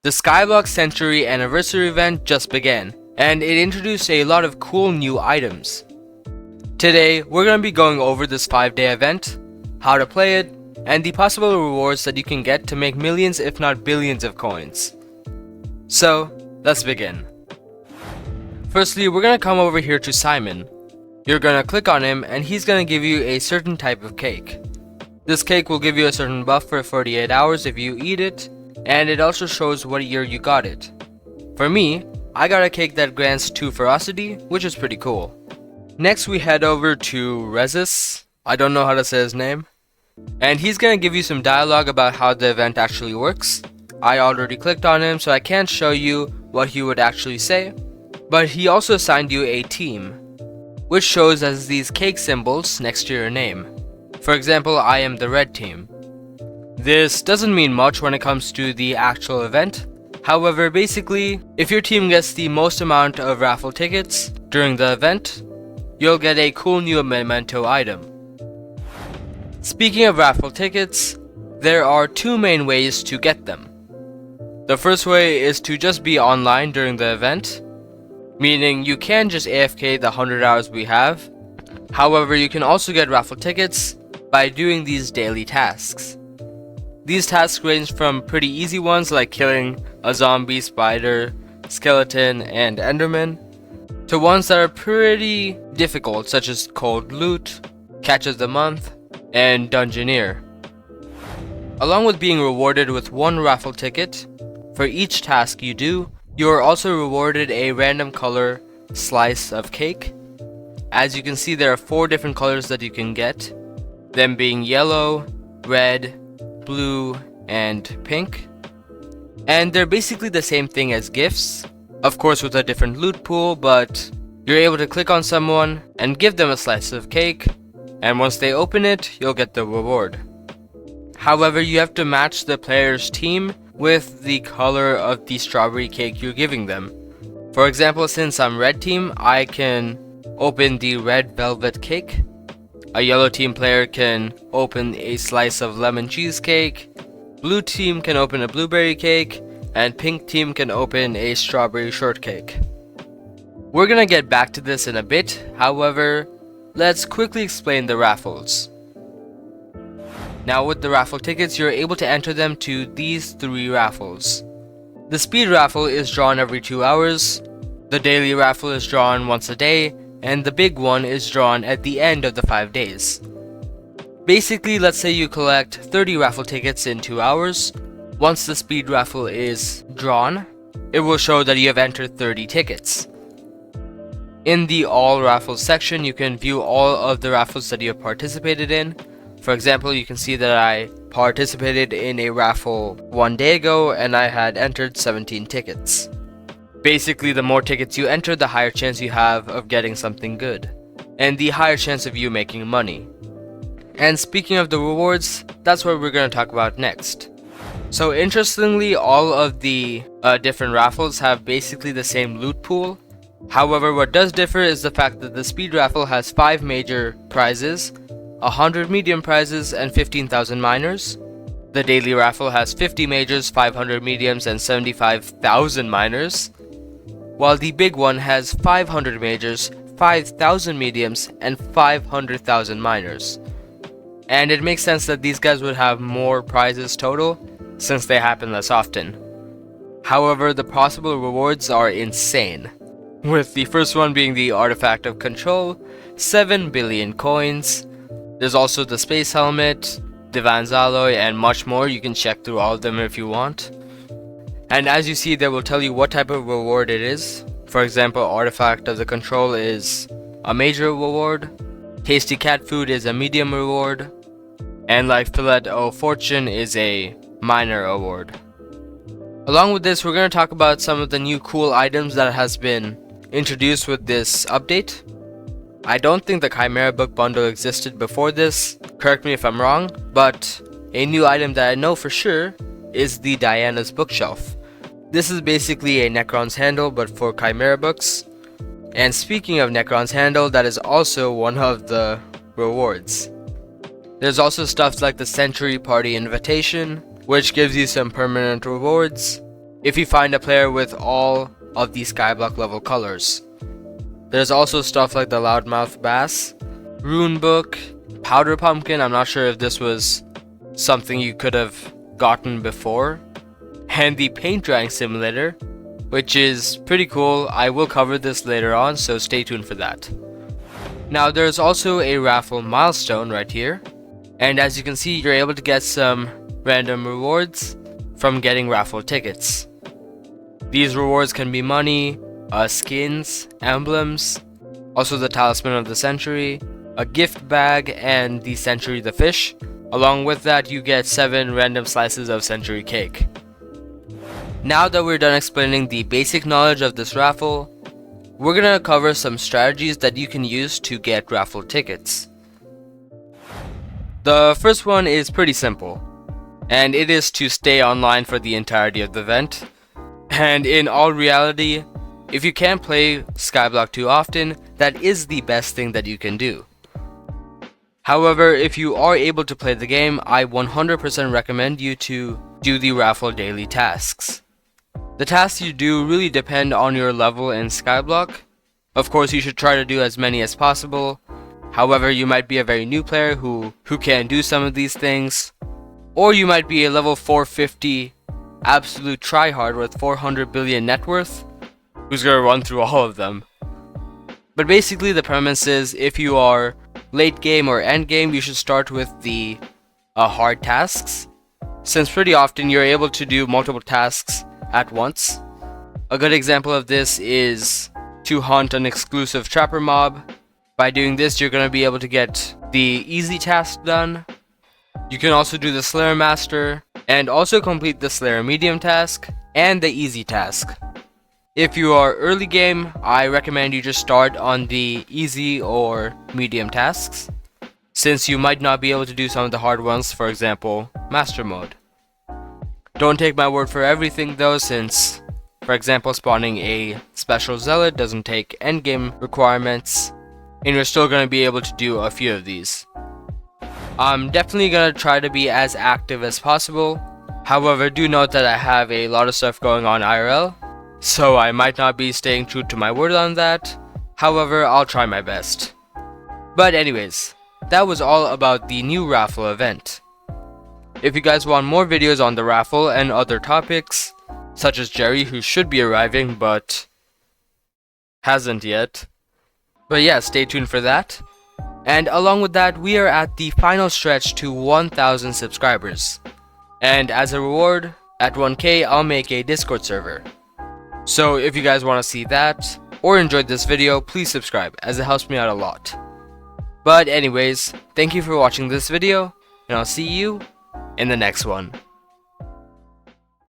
The Skyblock Century Anniversary event just began, and it introduced a lot of cool new items. Today, we're going to be going over this 5-day event, how to play it, and the possible rewards that you can get to make millions if not billions of coins. So, let's begin. Firstly, we're going to come over here to Simon. You're going to click on him and he's going to give you a certain type of cake. This cake will give you a certain buff for 48 hours if you eat it, and it also shows what year you got it. For me, I got a cake that grants 2 ferocity, which is pretty cool. Next we head over to Rezzus. I don't know how to say his name. And he's going to give you some dialogue about how the event actually works. I already clicked on him, so I can't show you what he would actually say. But he also assigned you a team, which shows as these cake symbols next to your name. For example, I am the red team. This doesn't mean much when it comes to the actual event. However, basically, if your team gets the most amount of raffle tickets during the event, you'll get a cool new memento item. Speaking of raffle tickets, there are 2 main ways to get them. The first way is to just be online during the event, meaning you can just AFK the 100 hours we have. However, you can also get raffle tickets by doing these daily tasks. These tasks range from pretty easy ones like killing a zombie, spider, skeleton, and enderman, to ones that are pretty difficult such as cold loot, catch of the month, and dungeoneer. Along with being rewarded with 1 raffle ticket for each task you do, you are also rewarded a random color slice of cake. As you can see, there are 4 different colors that you can get, them being yellow, red, blue, and pink. And they're basically the same thing as gifts, of course with a different loot pool, but you're able to click on someone and give them a slice of cake, and once they open it, you'll get the reward. However, you have to match the player's team with the color of the strawberry cake you're giving them. For example, since I'm red team, I can open the red velvet cake. A yellow team player can open a slice of lemon cheesecake, blue team can open a blueberry cake, and pink team can open a strawberry shortcake. We're gonna get back to this in a bit, however, let's quickly explain the raffles. Now with the raffle tickets, you're able to enter them to these 3 raffles. The speed raffle is drawn every 2 hours, the daily raffle is drawn once a day, and the big one is drawn at the end of the 5 days. Basically, let's say you collect 30 raffle tickets in 2 hours. Once the speed raffle is drawn, it will show that you have entered 30 tickets. In the all raffles section, you can view all of the raffles that you have participated in. For example, you can see that I participated in a raffle 1 day ago and I had entered 17 tickets. Basically, the more tickets you enter, the higher chance you have of getting something good, and the higher chance of you making money. And speaking of the rewards, that's what we're going to talk about next. So interestingly, all of the different raffles have basically the same loot pool. However, what does differ is the fact that the speed raffle has 5 major prizes, 100 medium prizes, and 15,000 miners. The daily raffle has 50 majors, 500 mediums, and 75,000 miners. While the big one has 500 majors, 5,000 mediums, and 500,000 miners. And it makes sense that these guys would have more prizes total, since they happen less often. However, the possible rewards are insane, with the first one being the Artifact of Control, 7 billion coins. There's also the Space Helmet, Divine's Alloy, and much more. You can check through all of them if you want. And as you see, they will tell you what type of reward it is. For example, Artifact of the Control is a major reward, Tasty Cat Food is a medium reward, and like Fillet of Fortune is a minor award. Along with this, we're going to talk about some of the new cool items that has been introduced with this update. I don't think the Chimera book bundle existed before this, correct me if I'm wrong, but a new item that I know for sure is the Diana's bookshelf. This is basically a Necron's handle but for Chimera books. And speaking of Necron's handle, that is also one of the rewards. There's also stuff like the Century Party Invitation, which gives you some permanent rewards. if you find a player with all of the Skyblock level colors. There's also stuff like the loudmouth bass, rune book, powder pumpkin. I'm not sure if this was something you could have gotten before, and the paint drying simulator, which is pretty cool. I will cover this later on, so stay tuned for that. Now there's also a Raffle Milestone right here, and as you can see, you're able to get some random rewards from getting Raffle Tickets. These rewards can be money, skins, emblems, also the Talisman of the Century, a gift bag, and the Century the Fish. Along with that, you get 7 random slices of Century cake. Now that we're done explaining the basic knowledge of this raffle, we're gonna cover some strategies that you can use to get raffle tickets. The first one is pretty simple, and it is to stay online for the entirety of the event. And in all reality, if you can't play Skyblock too often, that is the best thing that you can do. However, if you are able to play the game, I 100% recommend you to do the raffle daily tasks. The tasks you do really depend on your level in Skyblock. Of course, you should try to do as many as possible. However, you might be a very new player who can't do some of these things. Or you might be a level 450 absolute tryhard with 400 billion net worth who's gonna run through all of them. But basically the premise is, if you are late game or end game, you should start with the hard tasks, since pretty often you're able to do multiple tasks at once. A good example of this is to hunt an exclusive trapper mob. By doing this, you're going to be able to get the easy task done. You can also do the Slayer Master, and also complete the Slayer Medium task, and the easy task. If you are early game, I recommend you just start on the easy or medium tasks, since you might not be able to do some of the hard ones, for example, Master Mode. Don't take my word for everything though, since, for example, spawning a Special Zealot doesn't take endgame requirements, and you're still going to be able to do a few of these. I'm definitely going to try to be as active as possible. However, do note that I have a lot of stuff going on IRL, so I might not be staying true to my word on that. However, I'll try my best. But anyways, that was all about the new raffle event. If you guys want more videos on the raffle and other topics, such as Jerry, who should be arriving but hasn't yet. But yeah, stay tuned for that. And along with that, we are at the final stretch to 1,000 subscribers. And as a reward, at 1K, I'll make a Discord server. So if you guys want to see that, or enjoyed this video, please subscribe, as it helps me out a lot. But anyways, thank you for watching this video, and I'll see you in the next one.